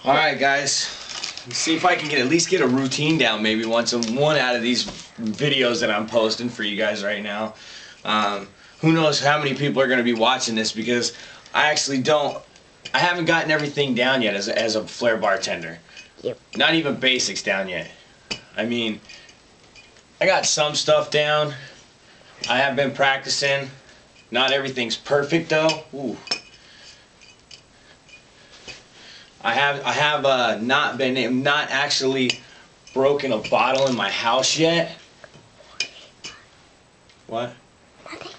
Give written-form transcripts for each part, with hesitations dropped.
Alright guys, let's see if I can at least get a routine down maybe once in one out of these videos that I'm posting for you guys right now. Who knows how many people are going to be watching this, because I haven't gotten everything down yet as a Flair bartender. Yep. Not even basics down yet. I mean, I got some stuff down. I have been practicing. Not everything's perfect though. Ooh. I have not actually broken a bottle in my house yet. What? Nothing.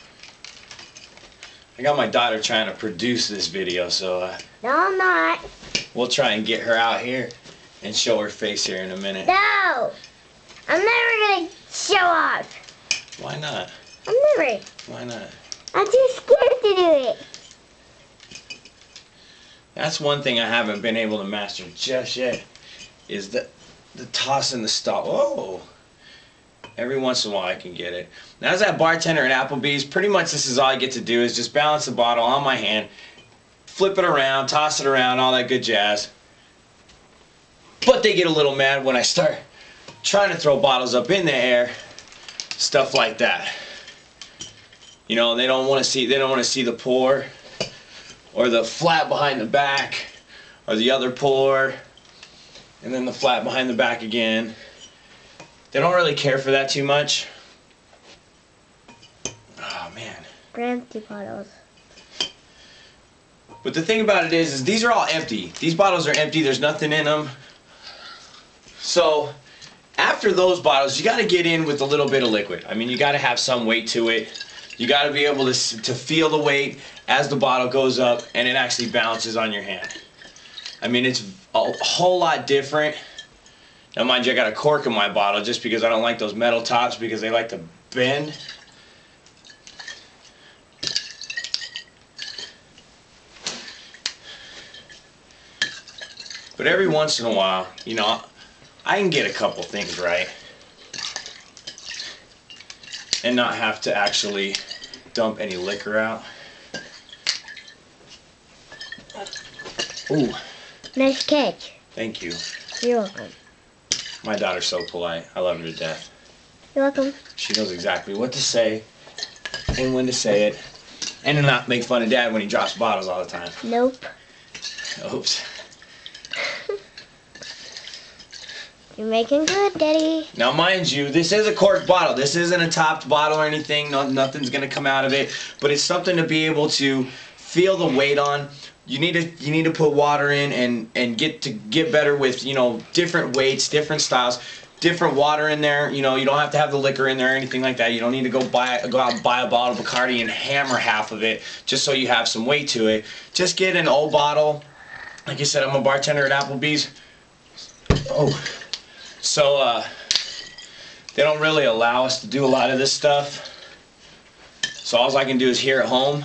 I got my daughter trying to produce this video, so No, I'm not. we'll try and get her out here and show her face here in a minute. No! I'm never gonna show off. Why not? I'm never. Why not? I'm too scared to do it. That's one thing I haven't been able to master just yet, is the toss and the stop. Whoa! Every once in a while I can get it. Now as that bartender at Applebee's, pretty much this is all I get to do is just balance the bottle on my hand, flip it around, toss it around, all that good jazz. But they get a little mad when I start trying to throw bottles up in the air, stuff like that. You know, they don't want to see the pour, or the flat behind the back, or the other pour, and then the flat behind the back again. They don't really care for that too much. Oh man. Empty bottles. But the thing about it is these are all empty. These bottles are empty, there's nothing in them. So after those bottles, you gotta get in with a little bit of liquid. I mean, you gotta have some weight to it. You gotta be able to feel the weight as the bottle goes up and it actually bounces on your hand. I mean, it's a whole lot different. Now mind you, I got a cork in my bottle just because I don't like those metal tops because they like to bend. But every once in a while, you know, I can get a couple things right and not have to actually dump any liquor out. Ooh. Nice catch. Thank you. You're welcome. My daughter's so polite. I love her to death. You're welcome. She knows exactly what to say and when to say it, and to not make fun of Dad when he drops bottles all the time. Nope. Oops. You're making good, Daddy. Now mind you, this is a corked bottle. This isn't a topped bottle or anything. No, nothing's gonna come out of it. But it's something to be able to feel the weight on. You need to put water in and get better with, you know, different weights, different styles, different water in there. You know, you don't have to have the liquor in there or anything like that. You don't need to go out and buy a bottle of Bacardi and hammer half of it just so you have some weight to it. Just get an old bottle. Like I said, I'm a bartender at Applebee's. Oh. So they don't really allow us to do a lot of this stuff. So all I can do is here at home.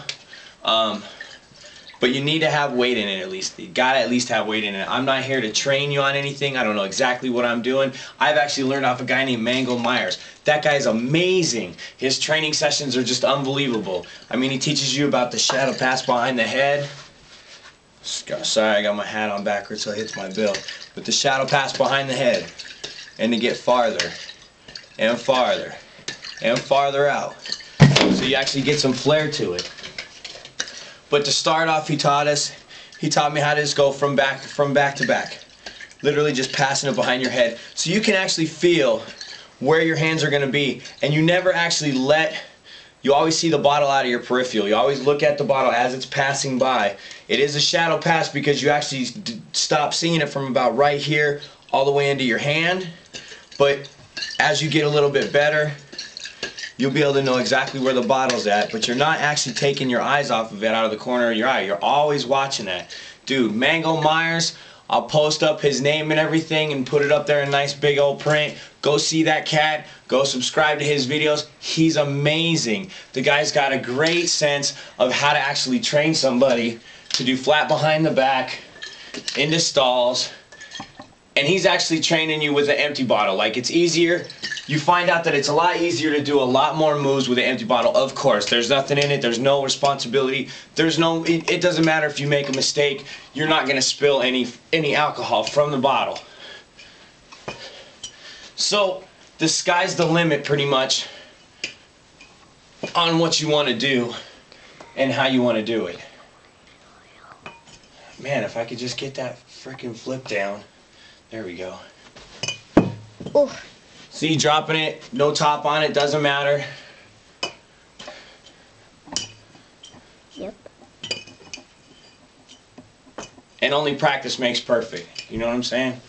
But you need to have weight in it at least. You gotta at least have weight in it. I'm not here to train you on anything. I don't know exactly what I'm doing. I've actually learned off a guy named Mango Myers. That guy's amazing. His training sessions are just unbelievable. I mean, he teaches you about the shadow pass behind the head. Sorry, I got my hat on backwards so it hits my bill. But the shadow pass behind the head. And to get farther and farther and farther out. So you actually get some flair to it. But to start off, he taught me how to just go from back to back. Literally just passing it behind your head. So you can actually feel where your hands are going to be. And you never actually you always see the bottle out of your peripheral. You always look at the bottle as it's passing by. It is a shadow pass because you actually stop seeing it from about right here all the way into your hand. But as you get a little bit better, you'll be able to know exactly where the bottle's at, but you're not actually taking your eyes off of it out of the corner of your eye. You're always watching that. Dude, Mango Myers, I'll post up his name and everything and put it up there in nice big old print. Go see that cat. Go subscribe to his videos. He's amazing. The guy's got a great sense of how to actually train somebody to do flat behind the back, into stalls, and he's actually training you with an empty bottle. Like, it's easier you find out that it's a lot easier to do a lot more moves with an empty bottle. Of course, there's nothing in it, there's no responsibility, it doesn't matter if you make a mistake, you're not going to spill any alcohol from the bottle. So the sky's the limit pretty much on what you want to do and how you want to do it. Man, if I could just get that frickin' flip down. There we go. Ooh. See, dropping it, no top on it, doesn't matter. Yep. And only practice makes perfect. You know what I'm saying?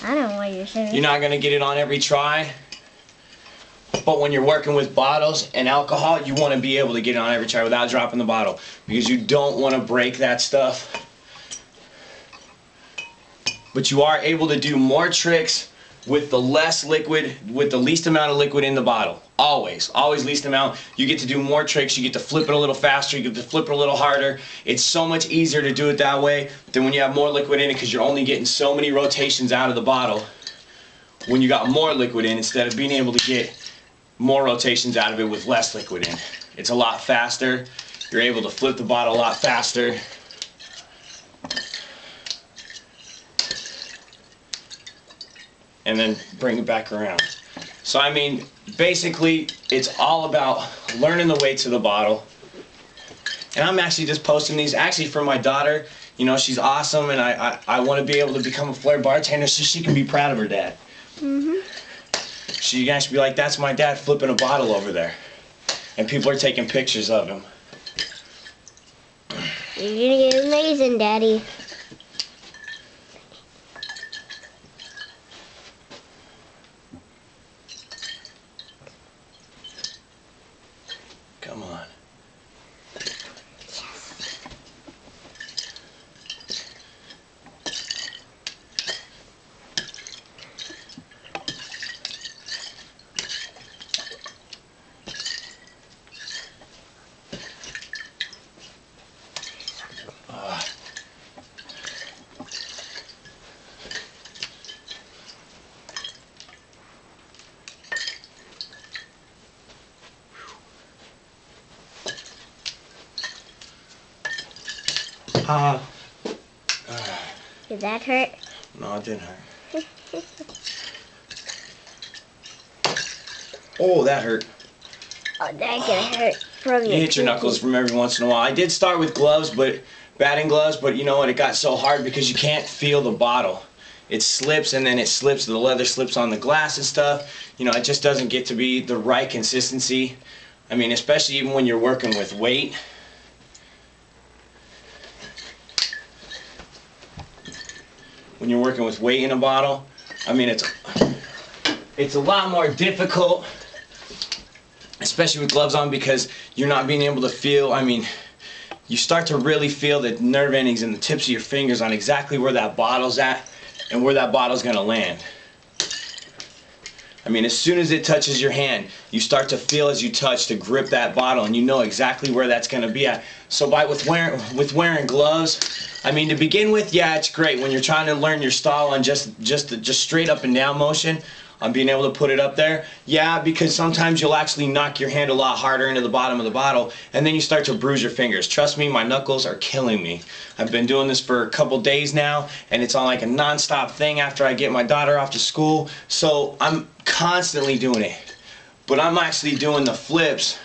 I don't know what you're saying. You're not going to get it on every try. But when you're working with bottles and alcohol, you want to be able to get it on every try without dropping the bottle. Because you don't want to break that stuff. But you are able to do more tricks with the less liquid, with the least amount of liquid in the bottle. Always. Always least amount. You get to do more tricks. You get to flip it a little faster. You get to flip it a little harder. It's so much easier to do it that way than when you have more liquid in it, because you're only getting so many rotations out of the bottle when you got more liquid in, instead of being able to get more rotations out of it with less liquid in. It's a lot faster. You're able to flip the bottle a lot faster. And then bring it back around. So I mean, basically, it's all about learning the weights of the bottle. And I'm actually just posting these actually for my daughter. You know, she's awesome, and I want to be able to become a flair bartender so she can be proud of her dad. Mm-hmm. She can actually be like, that's my dad flipping a bottle over there. And people are taking pictures of him. You're gonna get amazing, Daddy. Come on. Did that hurt? No, it didn't hurt. Oh, that hurt. Oh, that gonna hurt from You hit your knuckles from every once in a while. I did start with gloves, batting gloves, but you know what? It got so hard because you can't feel the bottle. It slips, and then it slips, the leather slips on the glass and stuff. You know, it just doesn't get to be the right consistency. I mean, especially even when you're working with weight. When you're working with weight in a bottle, I mean, it's a lot more difficult, especially with gloves on, because you're not being able to feel, I mean, you start to really feel the nerve endings and the tips of your fingers on exactly where that bottle's at and where that bottle's gonna land. I mean, as soon as it touches your hand, you start to feel as you touch to grip that bottle, and you know exactly where that's gonna be at. So with wearing gloves, I mean, to begin with, yeah, it's great when you're trying to learn your style on just straight up and down motion, on being able to put it up there. Yeah, because sometimes you'll actually knock your hand a lot harder into the bottom of the bottle, and then you start to bruise your fingers. Trust me, my knuckles are killing me. I've been doing this for a couple days now, and it's on like a non-stop thing after I get my daughter off to school, so I'm constantly doing it. But I'm actually doing the flips.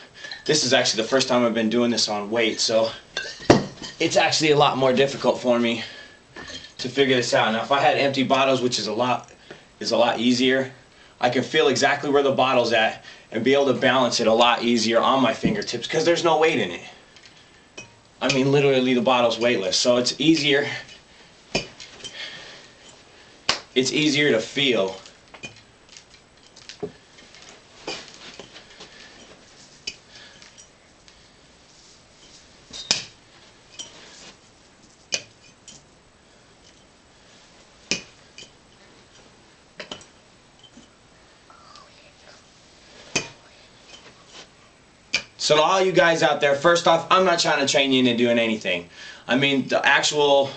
This is actually the first time I've been doing this on weight, so it's actually a lot more difficult for me to figure this out. Now, if I had empty bottles, which is a lot easier, I can feel exactly where the bottle's at and be able to balance it a lot easier on my fingertips because there's no weight in it. I mean, literally the bottle's weightless, so it's easier. It's easier to feel. So to all you guys out there, first off, I'm not trying to train you into doing anything. I mean, the actual,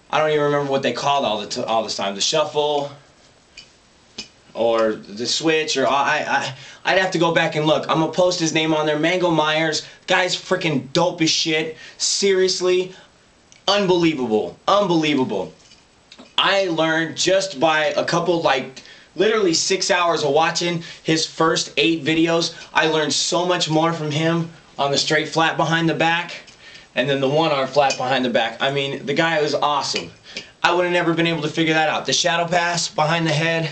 I don't even remember what they called all this time. The shuffle, or the Switch, or I'd have to go back and look. I'm gonna post his name on there. Mango Myers, guy's freaking dope as shit. Seriously, unbelievable, unbelievable. I learned just by a couple, like literally 6 hours of watching his first 8 videos. I learned so much more from him on the straight flat behind the back, and then the one-arm flat behind the back. I mean, the guy was awesome. I would have never been able to figure that out. The shadow pass behind the head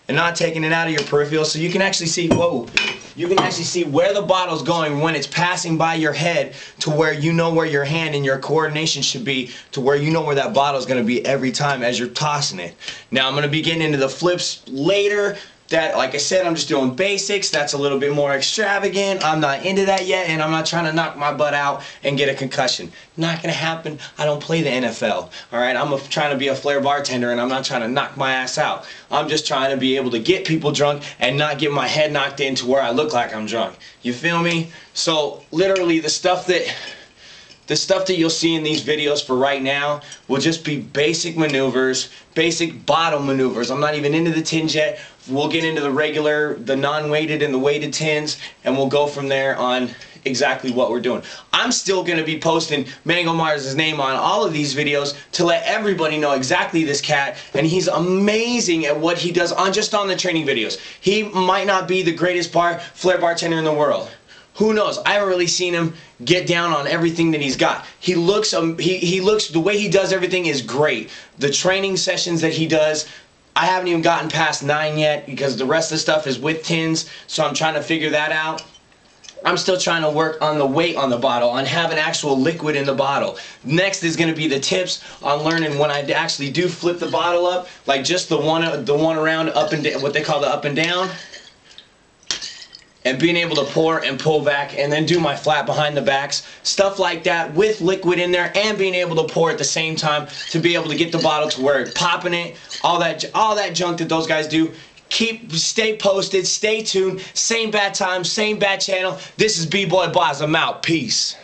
and not taking it out of your peripheral, so you can actually see, whoa, you can actually see where the bottle's going when it's passing by your head, to where you know where your hand and your coordination should be, to where you know where that bottle's going to be every time as you're tossing it. Now I'm going to be getting into the flips later. That, like I said, I'm just doing basics. That's a little bit more extravagant. I'm not into that yet, and I'm not trying to knock my butt out and get a concussion. Not gonna happen. I don't play the NFL. Alright, I'm trying to be a flair bartender, and I'm not trying to knock my ass out. I'm just trying to be able to get people drunk and not get my head knocked in to where I look like I'm drunk. You feel me? So literally the stuff that you'll see in these videos for right now will just be basic maneuvers, basic bottle maneuvers. I'm not even into the tins yet. We'll get into the regular, the non-weighted and the weighted tins, and we'll go from there on exactly what we're doing. I'm still going to be posting Mango Myers' name on all of these videos to let everybody know exactly this cat, and he's amazing at what he does just on the training videos. He might not be the greatest flair bartender in the world. Who knows? I haven't really seen him get down on everything that he's got. He looks, the way he does everything is great. The training sessions that he does, I haven't even gotten past 9 yet, because the rest of the stuff is with tins, so I'm trying to figure that out. I'm still trying to work on the weight on the bottle, on having actual liquid in the bottle. Next is going to be the tips on learning when I actually do flip the bottle up, like just the one around up and down, what they call the up and down. And being able to pour and pull back, and then do my flat behind the backs, stuff like that with liquid in there, and being able to pour at the same time to be able to get the bottle to where it's popping it, all that junk that those guys do. Stay posted, stay tuned, same bad time, same bad channel. This is B-Boy Boz, I'm out, peace.